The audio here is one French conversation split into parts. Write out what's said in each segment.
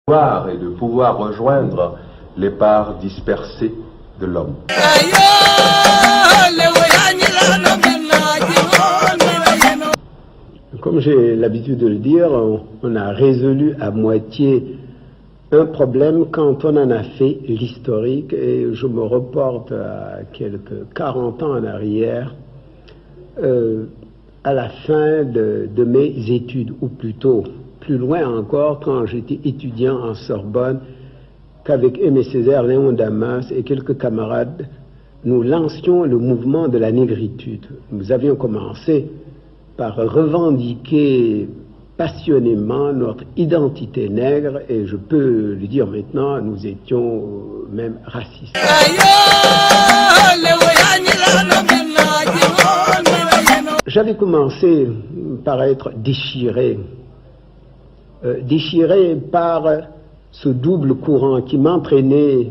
Et de pouvoir rejoindre les parts dispersées de l'homme. Comme j'ai l'habitude de le dire, on a résolu à moitié un problème quand on en a fait l'historique, et je me reporte à quelques 40 ans en arrière, à la fin de mes études, ou plutôt plus loin encore, quand j'étais étudiant en Sorbonne, qu'avec Aimé Césaire, Léon Damas et quelques camarades, nous lancions le mouvement de la négritude. Nous avions commencé par revendiquer passionnément notre identité nègre, et je peux le dire maintenant, nous étions même racistes. J'avais commencé par être déchiré par ce double courant qui m'entraînait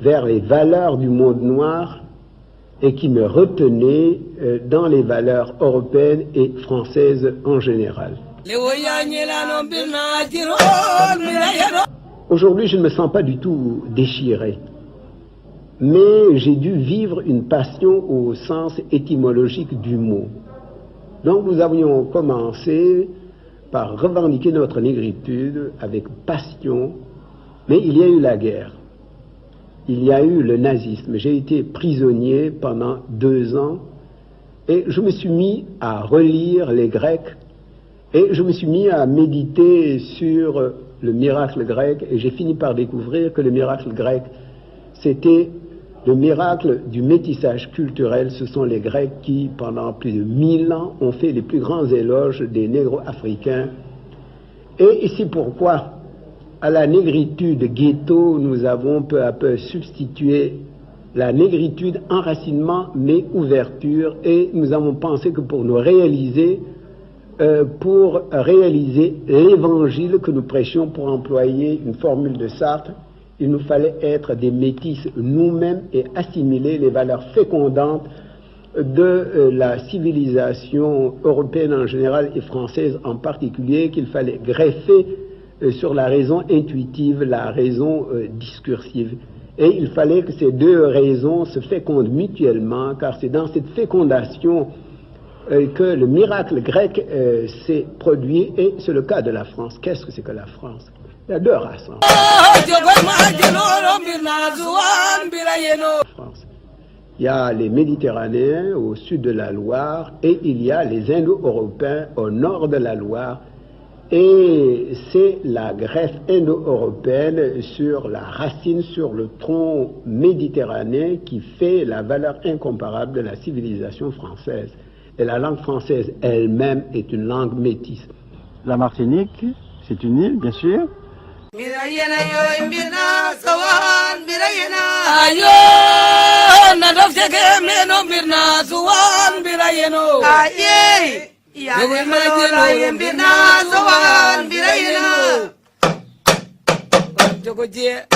vers les valeurs du monde noir et qui me retenait dans les valeurs européennes et françaises en général. Aujourd'hui, je ne me sens pas du tout déchiré, mais j'ai dû vivre une passion au sens étymologique du mot. Donc nous avions commencé par revendiquer notre négritude avec passion, mais il y a eu la guerre, il y a eu le nazisme. J'ai été prisonnier pendant 2 ans et je me suis mis à relire les Grecs et je me suis mis à méditer sur le miracle grec, et j'ai fini par découvrir que le miracle grec, c'était le miracle du métissage culturel. Ce sont les Grecs qui, pendant plus de 1000 ans, ont fait les plus grands éloges des négro-africains. Et c'est pourquoi, à la négritude ghetto, nous avons peu à peu substitué la négritude enracinement mais ouverture, et nous avons pensé que pour réaliser l'évangile que nous prêchions, pour employer une formule de Sartre, il nous fallait être des métis nous-mêmes et assimiler les valeurs fécondantes de la civilisation européenne en général et française en particulier, qu'il fallait greffer sur la raison intuitive, la raison discursive. Et il fallait que ces deux raisons se fécondent mutuellement, car c'est dans cette fécondation que le miracle grec s'est produit, et c'est le cas de la France. Qu'est-ce que c'est que la France? Il y a 2 races en France. Il y a les Méditerranéens au sud de la Loire, et il y a les Indo-Européens au nord de la Loire. Et c'est la greffe indo-européenne sur la racine, sur le tronc méditerranéen, qui fait la valeur incomparable de la civilisation française. Et la langue française elle-même est une langue métisse. La Martinique, c'est une île, bien sûr. Jogo dia